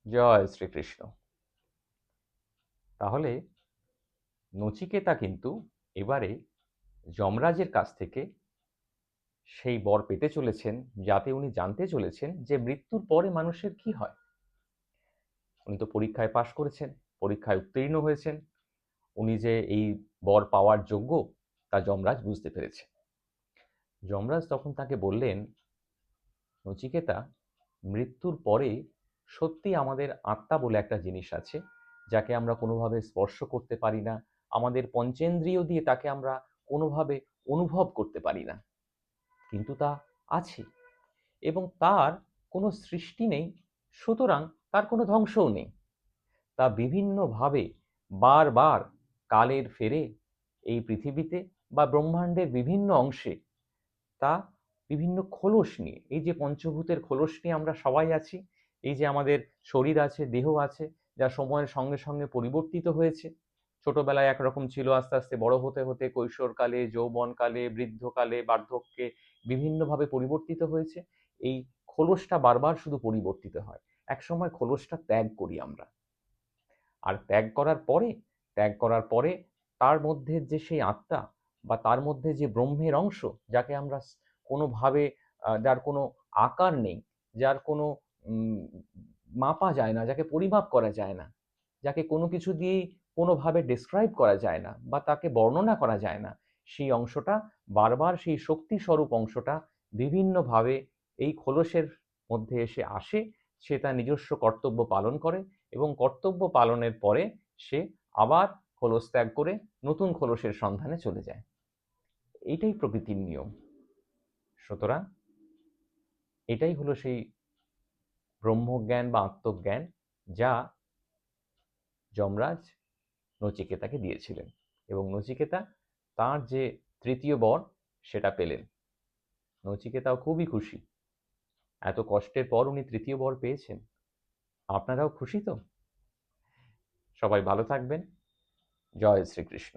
জয় শ্রীকৃষ্ণ। তাহলে নচিকেতা কিন্তু এবারে যমরাজের কাছ থেকে সেই বর পেতে চলেছেন, যাতে উনি জানতে চলেছেন যে মৃত্যুর পরে মানুষের কি হয়। উনি তো পরীক্ষায় পাশ করেছেন, পরীক্ষায় উত্তীর্ণ হয়েছেন, উনি যে এই বর পাওয়ার যোগ্য তা যমরাজ বুঝতে পেরেছে। যমরাজ তখন তাকে বললেন, নচিকেতা, মৃত্যুর পরে সত্যি আমাদের আত্মা বলে একটা জিনিস আছে, যাকে আমরা কোনোভাবে স্পর্শ করতে পারি না, আমাদের পঞ্চেন্দ্রিয় দিয়ে তাকে আমরা কোনোভাবে অনুভব করতে পারি না, কিন্তু তা আছে এবং তার কোনো সৃষ্টি নেই, সুতরাং তার কোনো ধ্বংসও নেই। তা বিভিন্নভাবে বারবার কালের ফেরে এই পৃথিবীতে বা ব্রহ্মাণ্ডের বিভিন্ন অংশে তা বিভিন্ন খোলস নিয়ে, এই যে পঞ্চভূতের খোলস নিয়ে আমরা সবাই আছি, এই যে আমাদের শরীর আছে, দেহ আছে, যা সময়ের সঙ্গে সঙ্গে পরিবর্তিত হয়েছে। ছোটবেলায় একরকম ছিল, আস্তে আস্তে বড় হতে হতে কৈশোরকালে, যৌবনকালে, বৃদ্ধকালে, বার্ধক্যে বিভিন্নভাবে পরিবর্তিত হয়েছে। এই খোলসটা বারবার শুধু পরিবর্তিত হয়। একসময় খোলসটা ত্যাগ করি আমরা, আর ত্যাগ করার পরে তার মধ্যে যে সেই আত্মা বা তার মধ্যে যে ব্রহ্মের অংশ, যাকে আমরা কোনোভাবে যার কোনো আকার নেই, যার কোনো মাপা যায় না, যাকে পরিমাপ করা যায় না, যাকে কোনো কিছু দিয়েই কোনোভাবে ডেসক্রাইব করা যায় না বা তাকে বর্ণনা করা যায় না, সেই অংশটা বারবার, সেই শক্তি স্বরূপ অংশটা বিভিন্নভাবে এই খোলসের মধ্যে এসে আসে। সে তার নিজস্ব কর্তব্য পালন করে এবং কর্তব্য পালনের পরে সে আবার খোলস ত্যাগ করে নতুন খোলসের সন্ধানে চলে যায়। এইটাই প্রকৃতির নিয়ম। সুতরাং এটাই হলো সেই ব্রহ্মজ্ঞান বা আত্মজ্ঞান, যা যমরাজ নচিকেতাকে দিয়েছিলেন, এবং নচিকেতা তার যে তৃতীয় বর সেটা পেলেন। নচিকেতাও খুবই খুশি, এত কষ্টের পর উনি তৃতীয় বর পেয়েছেন। আপনারাও খুশি তো? সবাই ভালো থাকবেন। জয় শ্রীকৃষ্ণ।